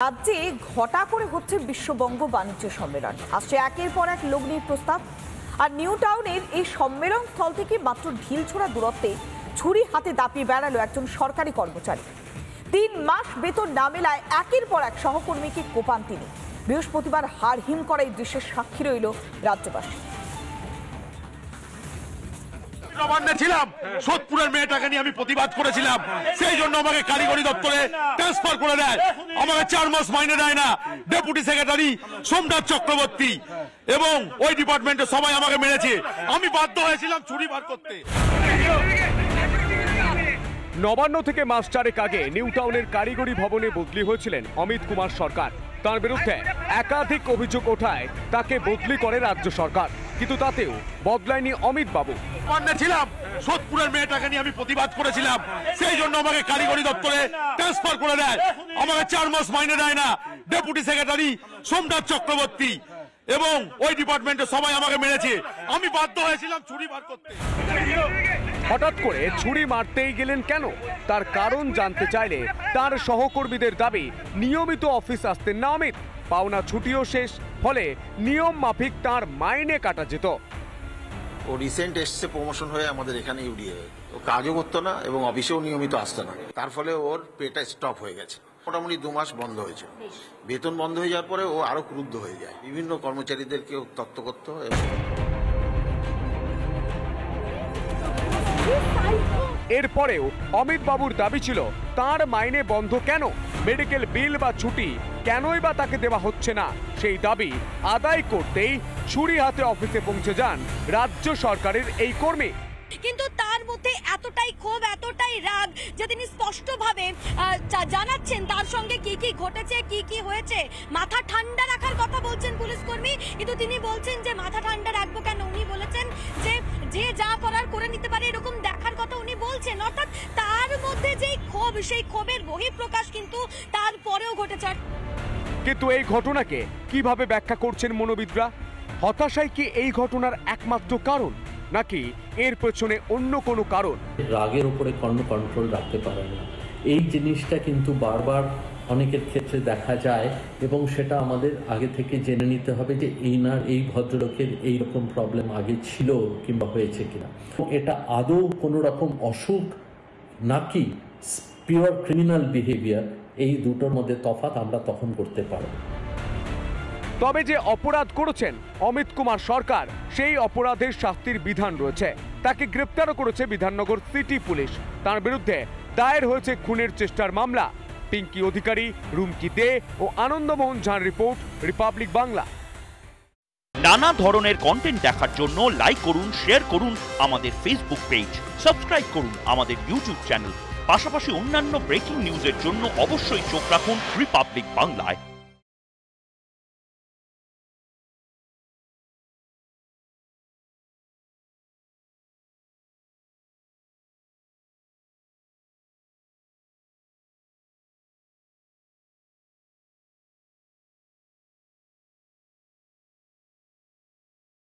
রাজ্যে ঘটা করে হচ্ছে বিশ্ববঙ্গ বাণিজ্য সম্মেলন। আসছে একের পর এক লগ্নির প্রস্তাব। আর নিউ টাউনের এই সম্মেলন স্থল থেকে মাত্র ঢিলছোড়া দূরত্বে ছুরি হাতে দাপিয়ে বেড়ালো একজন সরকারি কর্মচারী। 3 মাস বেতন না মেলায় একের পর এক সহকর্মীকে কোপান তিনি। বৃহস্পতিবার হাড়হিম করা এই দৃশ্যের সাক্ষী রইল রাজ্যবাসী। ছিলাম সোদপুরের মেয়েটাকে নিয়ে আমি প্রতিবাদ করেছিলাম, সেই জন্য আমাকে কারিগরি দপ্তরে ট্রান্সফার করে দেয়। আমাকে 4 মাস মাইনে দেয় না ডেপুটি সেক্রেটারি সোমনাথ চক্রবর্তী, এবং ওই ডিপার্টমেন্টে সবাই আমাকে মেরেছে। আমি বাধ্য হয়েছিলাম ছুরি বার করতে। নবান্ন থেকে মাস 4 আগে নিউ টাউনের কারিগরি ভবনে বদলি হয়েছিলেন অমিত কুমার সরকার। তার বিরুদ্ধে একাধিক অভিযোগ ওঠায় তাকে বদলি করে রাজ্য সরকার, কিন্তু তাতেও বদলায়নি অমিত বাবু। ছিলাম সোদপুরের মেয়েটাকে নিয়ে আমি প্রতিবাদ করেছিলাম, সেই জন্য আমাকে কারিগরি দপ্তরে ট্রান্সফার করে দেয়। আমাকে 4 মাস মাইনে দেয় না ডেপুটি সেক্রেটারি সোমনাথ চক্রবর্তী, এবং ওই ডিপার্টমেন্টে সবাই আমাকে মেরেছে। আমি বাধ্য হয়েছিলাম ছুরি বার করতে। হঠাৎ করে ছুরি মারতেই গেলেন কেন, তার কারণ জানতে চাইলে তার সহকর্মীদের দাবি নিয়মিত অফিস আসতেন না অমিত, পাওনা ছুটিও শেষ, ফলে নিয়ম মাফিক তার মাইনে কাটা যেত। ও রিসেন্ট এসছে প্রমোশন হয়ে আমাদের এখানে ইউডিএ, ও কাজও করতো না এবং অফিসেও নিয়মিত আসতো না। তার ফলে ওর পেটা স্টপ হয়ে গেছে। মোটামুটি 2 মাস বন্ধ হয়েছে। বেতন বন্ধ হয়ে যাওয়ার পরে ও আরো ক্রুদ্ধ হয়ে যায়, বিভিন্ন কর্মচারীদেরকে তত্ত্ব করতো। এরপরেও অমিত বাবুর দাবি ছিল তার মাইনে বন্ধ কেন, মেডিকেল বিল বা ছুটি কেনই বা তাকে দেওয়া হচ্ছে না, সেই দাবি আদায় করতেই ছুরি হাতে অফিসে পৌঁছে যান রাজ্য সরকারের এই কর্মী। কিন্তু তার মধ্যে এতটাই ক্ষোভ, এতটাই রাগ যে তিনি স্পষ্টভাবে জানাচ্ছেন তার সঙ্গে কি কি ঘটেছে, কি কি হয়েছে। মাথা ঠান্ডা রাখার কথা বলছেন পুলিশ কর্মী, কিন্তু তিনি বলছেন যে মাথা ঠান্ডা রাখবো কেন। উনি বলেছেন যে যে যা করার করে নিতে পারে, এরকম দেখার কথা উনি বলছেন। অর্থাৎ তার মধ্যে যেই ক্ষোভ, সেই ক্ষোভের বহিঃপ্রকাশ কিন্তু তারপরেও ঘটেছে। কিন্তু এই ঘটনাকে কিভাবে ব্যাখ্যা করছেন মনোবিদরা? হতাশাই কি এই ঘটনার একমাত্র কারণ, নাকি এর পেছনে অন্য কোনো কারণ? রাগের উপরে কোনো কন্ট্রোল রাখতে পারে না, এই জিনিসটা কিন্তু বারবার অনেকের ক্ষেত্রে দেখা যায়, এবং সেটা আমাদের আগে থেকে জেনে নিতে হবে যে এই ভদ্রলোকের এইরকম প্রবলেম আগে ছিল কিংবা হয়েছে কিনা। এটা আদৌ কোনো রকম অসুখ নাকি পিওর ক্রিমিনাল বিহেভিয়ার, এই দুটোর মধ্যে তফাৎ আমরা তখন করতে পারব। তবে যে অপরাধ করেছেন অমিত কুমার সরকার, সেই অপরাধের শাস্তির বিধান রয়েছে। তাকে গ্রেপ্তারও করেছে বিধাননগর সিটি পুলিশ। তার বিরুদ্ধে দায়ের হয়েছে খুনের চেষ্টার মামলা। পিঙ্কি অধিকারী, রুমকি দে ও আনন্দমোহন ঝার রিপোর্ট, রিপাবলিক বাংলা। নানা ধরনের কন্টেন্ট দেখার জন্য লাইক করুন, শেয়ার করুন আমাদের ফেসবুক পেজ, সাবস্ক্রাইব করুন আমাদের ইউটিউব চ্যানেল। পাশাপাশি অন্যান্য ব্রেকিং নিউজের জন্য অবশ্যই চোখ রাখুন রিপাবলিক বাংলায়।